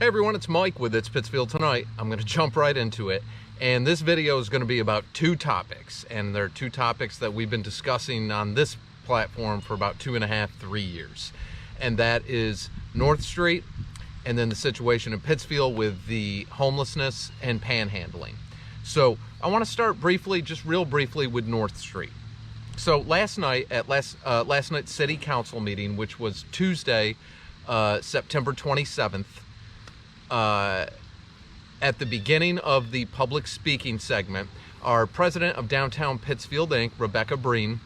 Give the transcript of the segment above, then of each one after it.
Hey everyone, it's Mike with It's Pittsfield Tonight. I'm going to jump right into it. And this video is going to be about two topics. And they're two topics that we've been discussing on this platform for about 2.5-3 years. And that is North Street and then the situation in Pittsfield with the homelessness and panhandling. So I want to start briefly, just real briefly, with North Street. So last night at last night's city council meeting, which was Tuesday, September 27th, at the beginning of the public speaking segment, our president of Downtown Pittsfield, Inc., Rebecca Breen,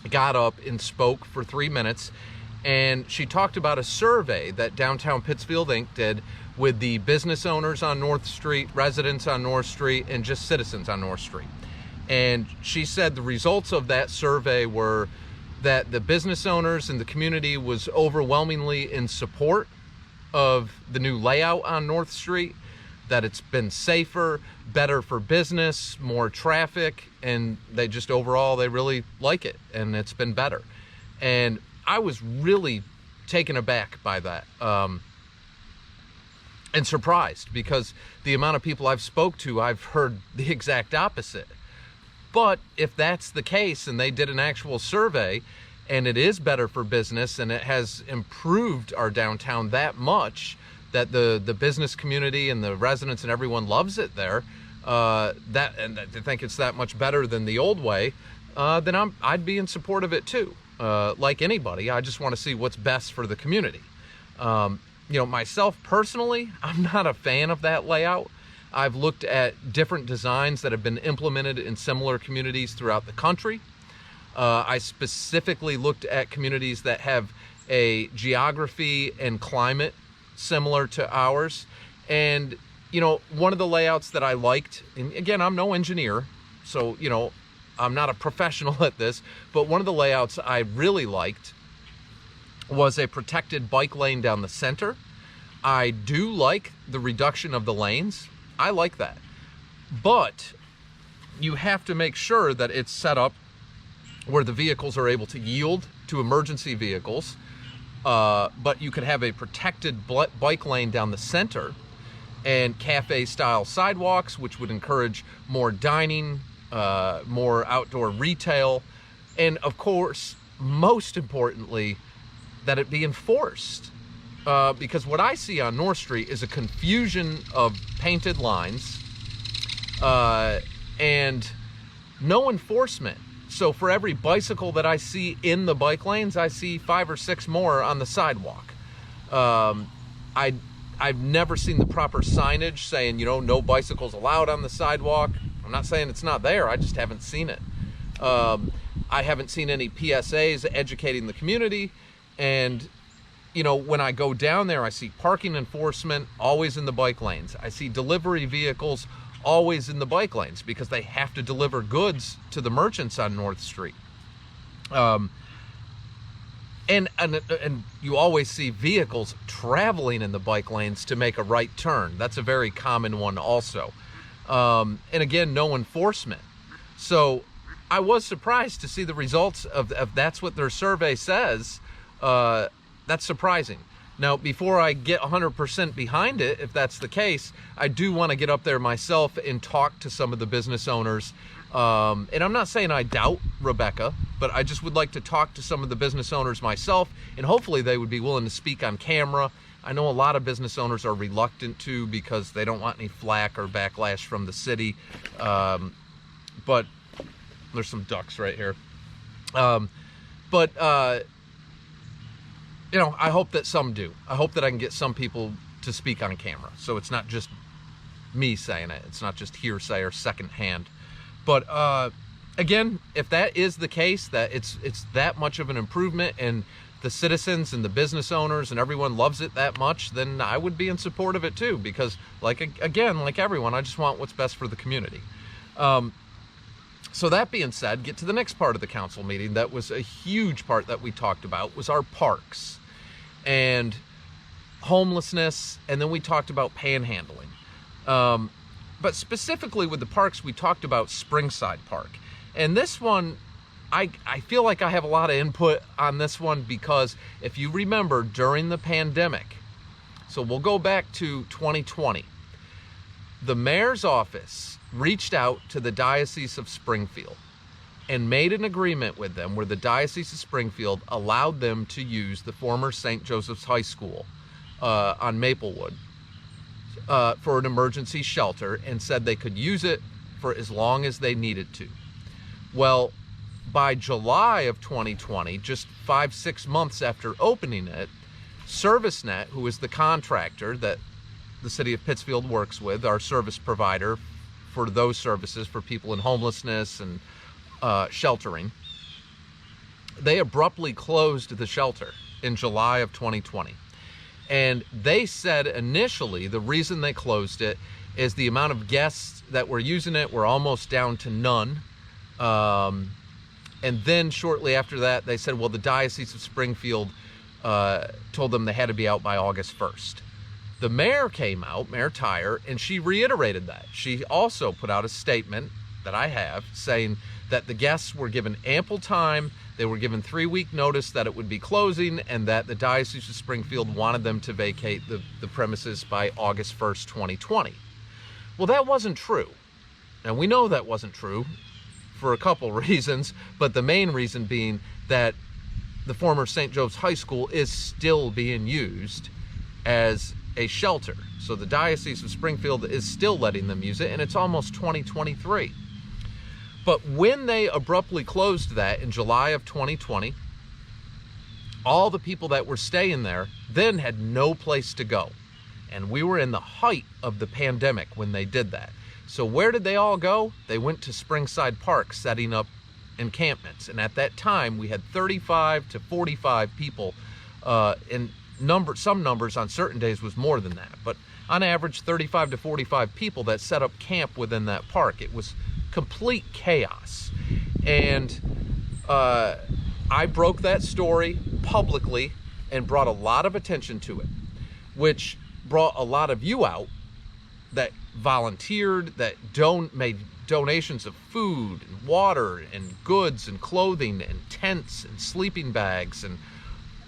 got up and spoke for 3 minutes, and she talked about a survey that Downtown Pittsfield, Inc. did with the business owners on North Street, residents on North Street, and just citizens on North Street. And she said the results of that survey were that the business owners and the community was overwhelmingly in support of the new layout on North Street, that it's been safer, better for business, more traffic, and they just overall, they really like it, and it's been better. And I was really taken aback by that, and surprised, because the amount of people I've spoke to, I've heard the exact opposite. But if that's the case, and they did an actual survey, and it is better for business, and it has improved our downtown that much that the business community and the residents and everyone loves it there, and they think it's that much better than the old way, then I'd be in support of it too. Like anybody, I just want to see what's best for the community. Myself personally, I'm not a fan of that layout. I've looked at different designs that have been implemented in similar communities throughout the country. I specifically looked at communities that have a geography and climate similar to ours. And, one of the layouts that I liked, and again, I'm no engineer, so, I'm not a professional at this, but one of the layouts I really liked was a protected bike lane down the center. I do like the reduction of the lanes. I like that. But you have to make sure that it's set up where the vehicles are able to yield to emergency vehicles, but you could have a protected bike lane down the center and cafe-style sidewalks, which would encourage more dining, more outdoor retail, and of course, most importantly, that it be enforced. Because what I see on North Street is a confusion of painted lines and no enforcement. So for every bicycle that I see in the bike lanes, I see 5 or 6 more on the sidewalk. I've never seen the proper signage saying, no bicycles allowed on the sidewalk. I'm not saying it's not there, I just haven't seen it. I haven't seen any PSAs educating the community. And, when I go down there, I see parking enforcement always in the bike lanes. I see delivery vehicles always in the bike lanes because they have to deliver goods to the merchants on North Street. And you always see vehicles traveling in the bike lanes to make a right turn. That's a very common one also. And again, no enforcement. So I was surprised to see the results of that's what their survey says. That's surprising. Now, before I get 100% behind it, if that's the case, I do want to get up there myself and talk to some of the business owners. And I'm not saying I doubt Rebecca, but I just would like to talk to some of the business owners myself, and hopefully they would be willing to speak on camera. I know a lot of business owners are reluctant to because they don't want any flack or backlash from the city. But there's some ducks right here. I hope that some do. I hope that I can get some people to speak on camera, so it's not just me saying it. It's not just hearsay or secondhand. But again, if that is the case, that it's that much of an improvement, and the citizens and the business owners and everyone loves it that much, then I would be in support of it too. Because, like everyone, I just want what's best for the community. So that being said, get to the next part of the council meeting. That was a huge part that we talked about, was our parks and homelessness, and then we talked about panhandling. But specifically with the parks, we talked about Springside Park. And this one, I feel like I have a lot of input on this one because if you remember during the pandemic, So we'll go back to 2020. The mayor's office reached out to the Diocese of Springfield and made an agreement with them where the Diocese of Springfield allowed them to use the former St. Joseph's High School on Maplewood for an emergency shelter, and said they could use it for as long as they needed to. Well, by July of 2020, just 5-6 months after opening it, ServiceNet, who is the contractor that the city of Pittsfield works with, our service provider for those services for people in homelessness and sheltering, they abruptly closed the shelter in July of 2020. And they said initially the reason they closed it is the amount of guests that were using it were almost down to none. And then shortly after that, they said, well, the Diocese of Springfield told them they had to be out by August 1st. The mayor came out, Mayor Tyre, and she reiterated that. She also put out a statement that I have saying that the guests were given ample time, they were given 3-week notice that it would be closing, and that the Diocese of Springfield wanted them to vacate the premises by August 1st, 2020. Well, that wasn't true. And we know that wasn't true for a couple reasons, but the main reason being that the former St. Joseph's High School is still being used as a shelter. So the Diocese of Springfield is still letting them use it, and it's almost 2023. But when they abruptly closed that in July of 2020, all the people that were staying there then had no place to go. And we were in the height of the pandemic when they did that. So where did they all go? They went to Springside Park, setting up encampments. And at that time, we had 35 to 45 people. Some numbers on certain days was more than that. But on average, 35 to 45 people that set up camp within that park. It was complete chaos. And I broke that story publicly and brought a lot of attention to it, which brought a lot of you out that volunteered, that made donations of food and water and goods and clothing and tents and sleeping bags and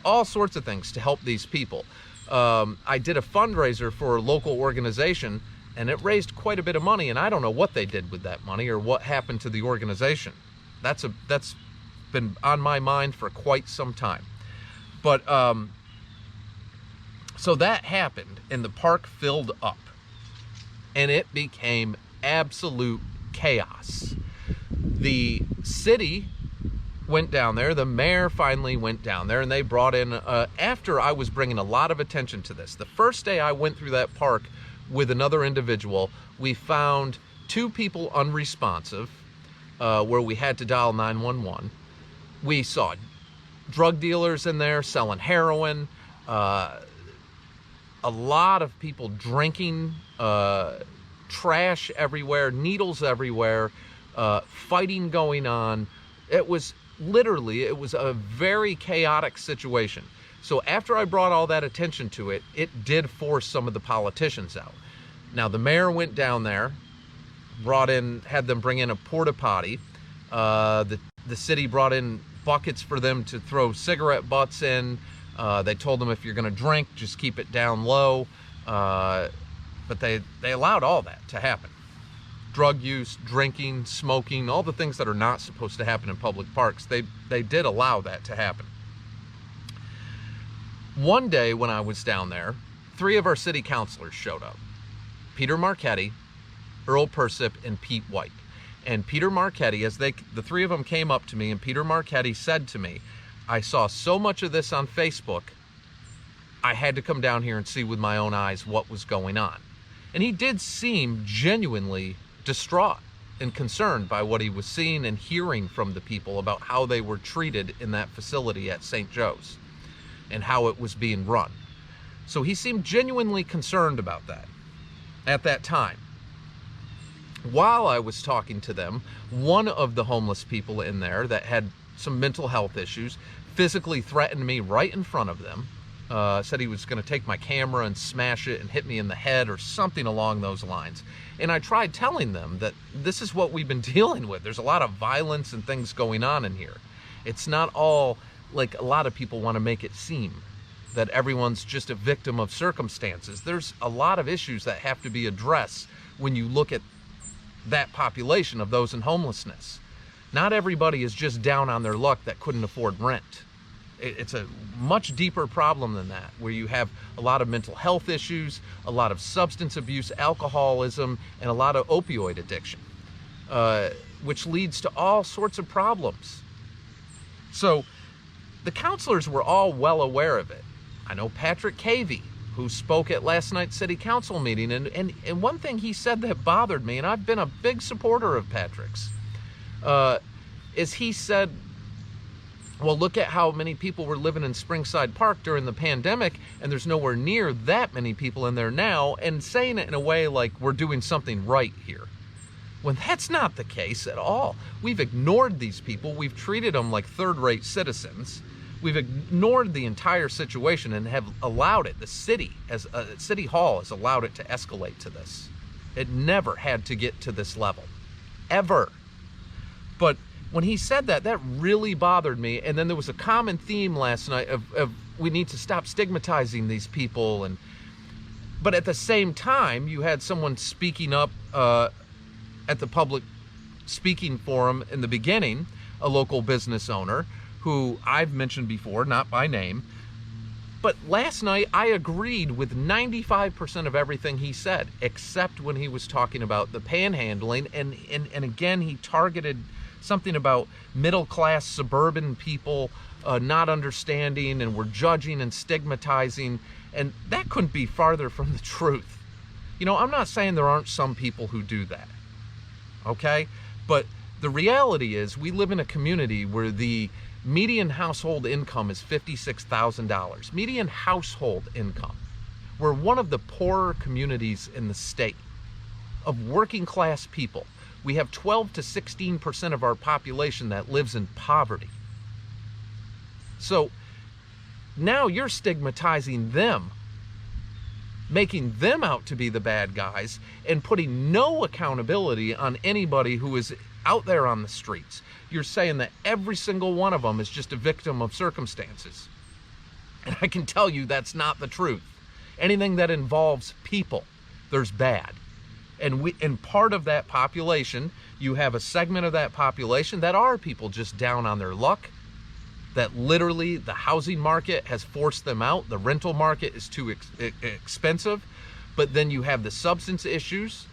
all sorts of things to help these people. I did a fundraiser for a local organization, and it raised quite a bit of money, and I don't know what they did with that money or what happened to the organization. That's been on my mind for quite some time. But so that happened, and the park filled up, and it became absolute chaos. The city went down there, the mayor finally went down there, and they brought in, after I was bringing a lot of attention to this, the first day I went through that park with another individual, we found 2 people unresponsive, where we had to dial 911. We saw drug dealers in there selling heroin, a lot of people drinking, trash everywhere, needles everywhere, fighting going on. It was a very chaotic situation. So after I brought all that attention to it, it did force some of the politicians out. Now the mayor went down there, had them bring in a porta potty. The city brought in buckets for them to throw cigarette butts in. They told them if you're going to drink, just keep it down low. But they allowed all that to happen. Drug use, drinking, smoking, all the things that are not supposed to happen in public parks, they did allow that to happen. One day when I was down there, 3 of our city councilors showed up. Peter Marchetti, Earl Persip, and Pete White. And Peter Marchetti, the 3 of them came up to me, and Peter Marchetti said to me, I saw so much of this on Facebook, I had to come down here and see with my own eyes what was going on. And he did seem genuinely distraught and concerned by what he was seeing and hearing from the people about how they were treated in that facility at St. Joe's and how it was being run. So he seemed genuinely concerned about that at that time. While I was talking to them, one of the homeless people in there that had some mental health issues physically threatened me right in front of them. Said he was going to take my camera and smash it and hit me in the head or something along those lines. And I tried telling them that this is what we've been dealing with. There's a lot of violence and things going on in here. It's not all like a lot of people want to make it seem. that everyone's just a victim of circumstances. There's a lot of issues that have to be addressed when you look at that population of those in homelessness. Not everybody is just down on their luck that couldn't afford rent. It's a much deeper problem than that, where you have a lot of mental health issues, a lot of substance abuse, alcoholism, and a lot of opioid addiction, which leads to all sorts of problems. So the counselors were all well aware of it. I know Patrick Cavey, who spoke at last night's city council meeting, and one thing he said that bothered me, and I've been a big supporter of Patrick's, is he said, well, look at how many people were living in Springside Park during the pandemic, and there's nowhere near that many people in there now, and saying it in a way like we're doing something right here. When that's not the case at all. We've ignored these people. We've treated them like third-rate citizens. We've ignored the entire situation and have allowed it. The city, as City Hall, has allowed it to escalate to this. It never had to get to this level, ever. But when he said that, that really bothered me. And then there was a common theme last night of we need to stop stigmatizing these people. But at the same time, you had someone speaking up at the public speaking forum in the beginning, a local business owner who I've mentioned before, not by name. But last night, I agreed with 95% of everything he said, except when he was talking about the panhandling. And again, he targeted something about middle-class suburban people not understanding, and we're judging and stigmatizing, and that couldn't be farther from the truth. You know, I'm not saying there aren't some people who do that, okay? But the reality is we live in a community where the median household income is $56,000. Median household income. We're one of the poorer communities in the state of working class people. We have 12 to 16% of our population that lives in poverty. So now you're stigmatizing them, making them out to be the bad guys, and putting no accountability on anybody who is out there on the streets. You're saying that every single one of them is just a victim of circumstances. And I can tell you that's not the truth. Anything that involves people, there's bad. And part of that population, you have a segment of that population that are people just down on their luck, that literally the housing market has forced them out. The rental market is too expensive. But then you have the substance issues,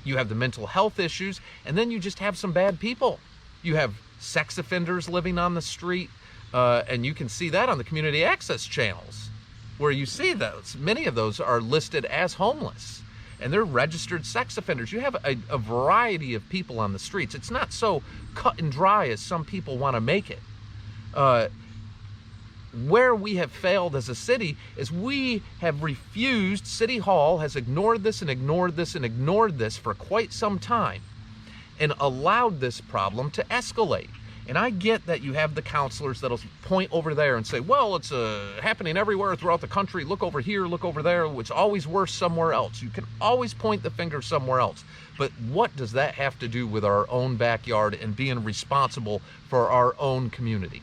you have the mental health issues, and then you just have some bad people. You have sex offenders living on the street, and you can see that on the community access channels, where you see those. Many of those are listed as homeless, and they're registered sex offenders. You have a variety of people on the streets. It's not so cut and dry as some people want to make it. Where we have failed as a city is we have refused, City Hall has ignored this and ignored this and ignored this for quite some time, and allowed this problem to escalate. And I get that you have the counselors that'll point over there and say, well, it's happening everywhere throughout the country. Look over here, look over there. It's always worse somewhere else. You can always point the finger somewhere else. But what does that have to do with our own backyard and being responsible for our own community?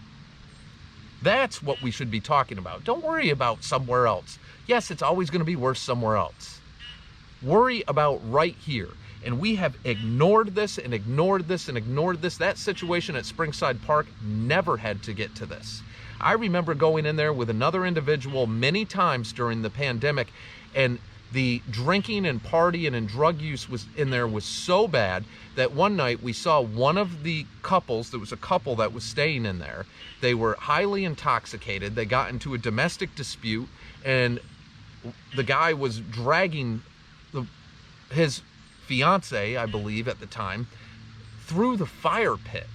That's what we should be talking about. Don't worry about somewhere else. Yes, it's always going to be worse somewhere else. Worry about right here. And we have ignored this and ignored this and ignored this. That situation at Springside Park never had to get to this. I remember going in there with another individual many times during the pandemic, and the drinking and partying and drug use was in there was so bad that one night we saw one of the couples, there was a couple that was staying in there. They were highly intoxicated. They got into a domestic dispute, and the guy was dragging his fiance, I believe at the time, through the fire pit.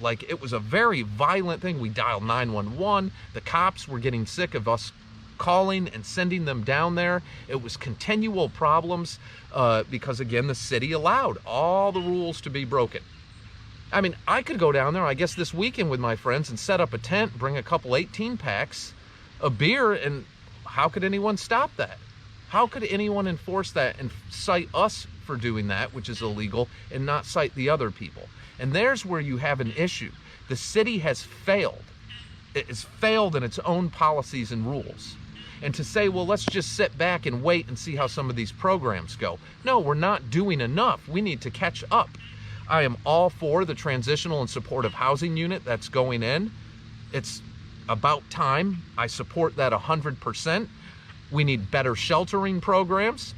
Like, it was a very violent thing. We dialed 911. The cops were getting sick of us calling and sending them down there. It was continual problems because, again, the city allowed all the rules to be broken. I mean, I could go down there, I guess, this weekend with my friends and set up a tent, bring a couple 18-packs of beer, and how could anyone stop that? How could anyone enforce that and cite us for doing that, which is illegal, and not cite the other people? And there's where you have an issue. The city has failed. It has failed in its own policies and rules. And to say, well, let's just sit back and wait and see how some of these programs go. No, we're not doing enough. We need to catch up. I am all for the transitional and supportive housing unit that's going in. It's about time. I support that 100%. We need better sheltering programs.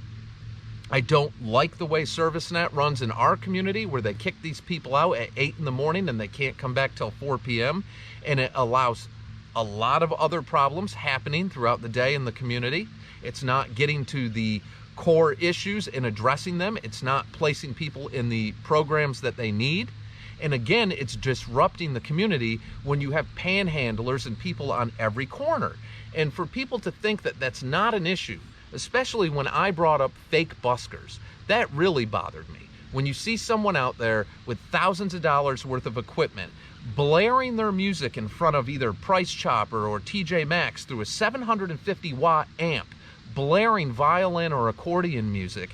I don't like the way ServiceNet runs in our community, where they kick these people out at 8 in the morning and they can't come back till 4 p.m. And it allows a lot of other problems happening throughout the day in the community. It's not getting to the core issues and addressing them. It's not placing people in the programs that they need. And again, it's disrupting the community when you have panhandlers and people on every corner. And for people to think that that's not an issue, especially when I brought up fake buskers, that really bothered me. When you see someone out there with thousands of dollars worth of equipment blaring their music in front of either Price Chopper or TJ Maxx through a 750 watt amp, blaring violin or accordion music,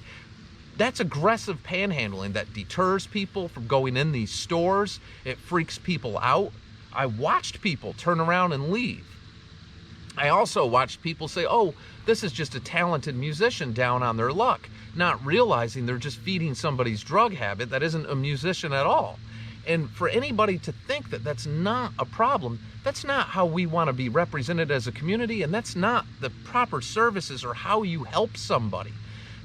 that's aggressive panhandling that deters people from going in these stores. It freaks people out. I watched people turn around and leave. I also watched people say, oh, this is just a talented musician down on their luck, not realizing they're just feeding somebody's drug habit that isn't a musician at all. And for anybody to think that that's not a problem, that's not how we want to be represented as a community, and that's not the proper services or how you help somebody.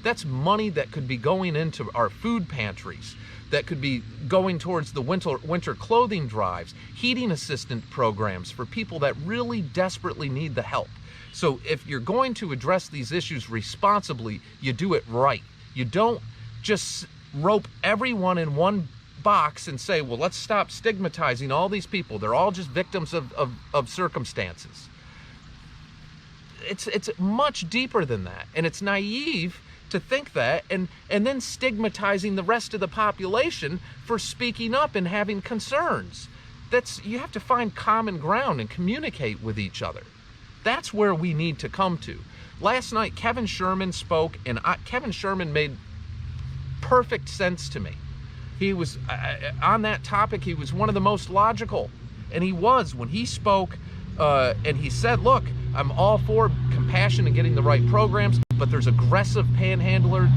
That's money that could be going into our food pantries, that could be going towards the winter clothing drives, heating assistant programs for people that really desperately need the help. So if you're going to address these issues responsibly, you do it right. You don't just rope everyone in one box and say, well, let's stop stigmatizing all these people. They're all just victims of circumstances. It's much deeper than that. And it's naive to think that and then stigmatizing the rest of the population for speaking up and having concerns. You have to find common ground and communicate with each other. That's where we need to come to. Last night, Kevin Sherman spoke, and Kevin Sherman made perfect sense to me. He was, on that topic, he was one of the most logical. And he was, when he spoke, and he said, look, I'm all for compassion and getting the right programs, but there's aggressive panhandlers,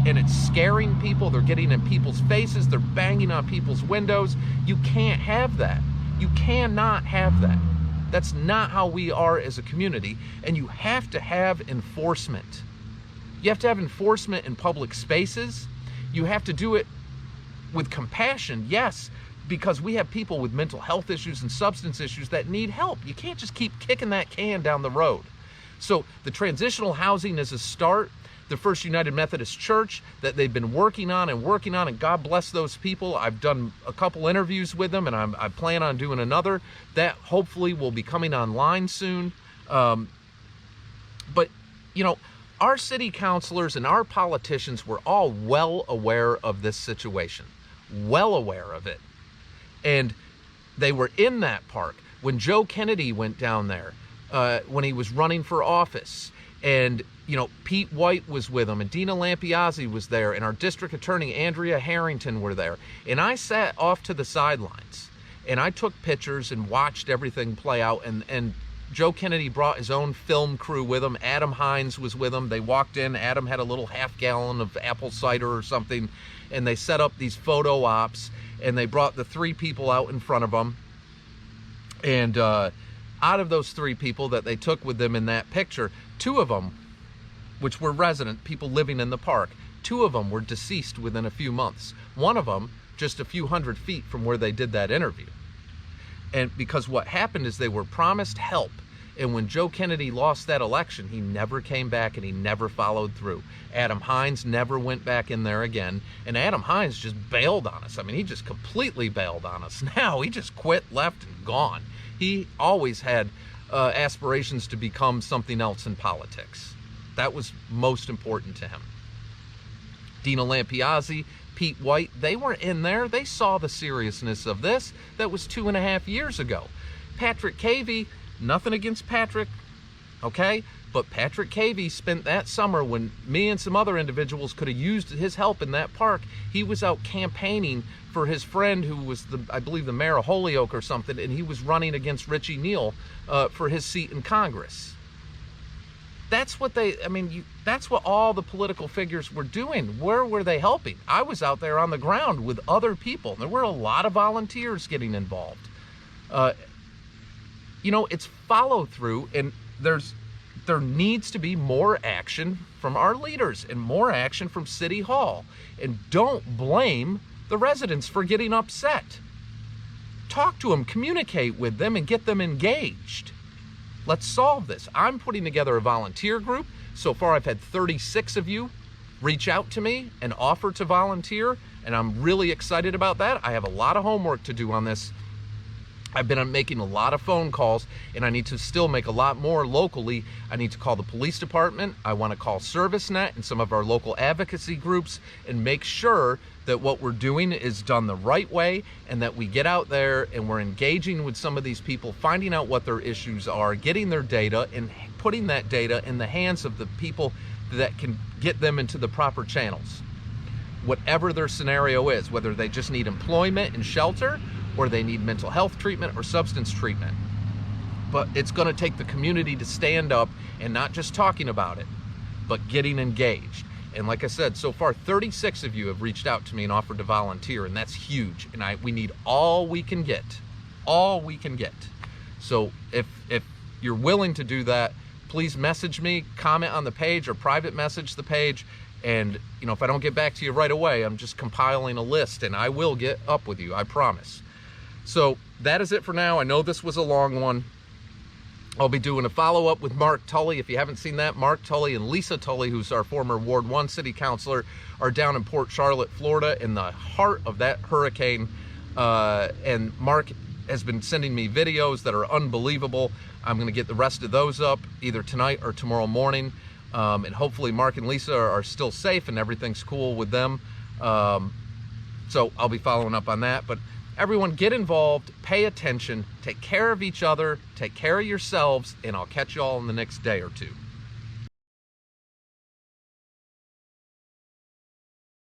and it's scaring people. They're getting in people's faces. They're banging on people's windows. You can't have that. You cannot have that. That's not how we are as a community, and you have to have enforcement. You have to have enforcement in public spaces. You have to do it with compassion, yes, because we have people with mental health issues and substance issues that need help. You can't just keep kicking that can down the road. So the transitional housing is a start. The First United Methodist Church that they've been working on, and God bless those people. I've done a couple interviews with them, and I plan on doing another. That hopefully will be coming online soon. But, you know, our city councilors and our politicians were all well aware of this situation, well aware of it. And they were in that park when Joe Kennedy went down there, when he was running for office. And, you know, Pete White was with him, and Dina Lampiazzi was there, and our district attorney, Andrea Harrington, were there. And I sat off to the sidelines, and I took pictures and watched everything play out. And Joe Kennedy brought his own film crew with him. Adam Hines was with him. They walked in. Adam had a little half-gallon of apple cider or something, and they set up these photo ops, and they brought the 3 people out in front of them. And out of those 3 people that they took with them in that picture, 2 of them, which were resident people living in the park, 2 of them were deceased within a few months. 1 of them just a few hundred feet from where they did that interview. And because what happened is they were promised help, and when Joe Kennedy lost that election, he never came back and he never followed through. Adam Hines never went back in there again, and Adam Hines just bailed on us. I mean, he just completely bailed on us. Now he just quit, left, and gone. He always had aspirations to become something else in politics. That was most important to him. Dina Lampiazzi, Pete White, they were in there. They saw the seriousness of this. That was 2.5 years ago. Patrick Cavey, nothing against Patrick, okay? But Patrick Cavey spent that summer when me and some other individuals could have used his help in that park. He was out campaigning for his friend who was, I believe, the mayor of Holyoke or something, and he was running against Richie Neal for his seat in Congress. that's what that's what all the political figures were doing. Where were they helping? I was out there on the ground with other people. There were a lot of volunteers getting involved. It's follow through, and there needs to be more action from our leaders and more action from City Hall. And don't blame the residents for getting upset. Talk to them, communicate with them, and get them engaged. Let's solve this. I'm putting together a volunteer group. So far, I've had 36 of you reach out to me and offer to volunteer, and I'm really excited about that. I have a lot of homework to do on this. I've been making a lot of phone calls, and I need to still make a lot more locally. I need to call the police department. I want to call ServiceNet and some of our local advocacy groups and make sure that what we're doing is done the right way, and that we get out there and we're engaging with some of these people, finding out what their issues are, getting their data, and putting that data in the hands of the people that can get them into the proper channels. Whatever their scenario is, whether they just need employment and shelter, or they need mental health treatment or substance treatment. But it's going to take the community to stand up and not just talking about it, but getting engaged. And like I said, so far 36 of you have reached out to me and offered to volunteer, and that's huge. And we need all we can get, So if you're willing to do that, please message me, comment on the page, or private message the page. And if I don't get back to you right away, I'm just compiling a list, and I will get up with you, I promise. So that is it for now. I know this was a long one. I'll be doing a follow-up with Mark Tully. If you haven't seen that, Mark Tully and Lisa Tully, who's our former Ward 1 city councilor, are down in Port Charlotte, Florida, in the heart of that hurricane. And Mark has been sending me videos that are unbelievable. I'm going to get the rest of those up either tonight or tomorrow morning. And hopefully Mark and Lisa are still safe and everything's cool with them. So I'll be following up on that. But everyone, get involved, pay attention, take care of each other, take care of yourselves, and I'll catch you all in the next day or two.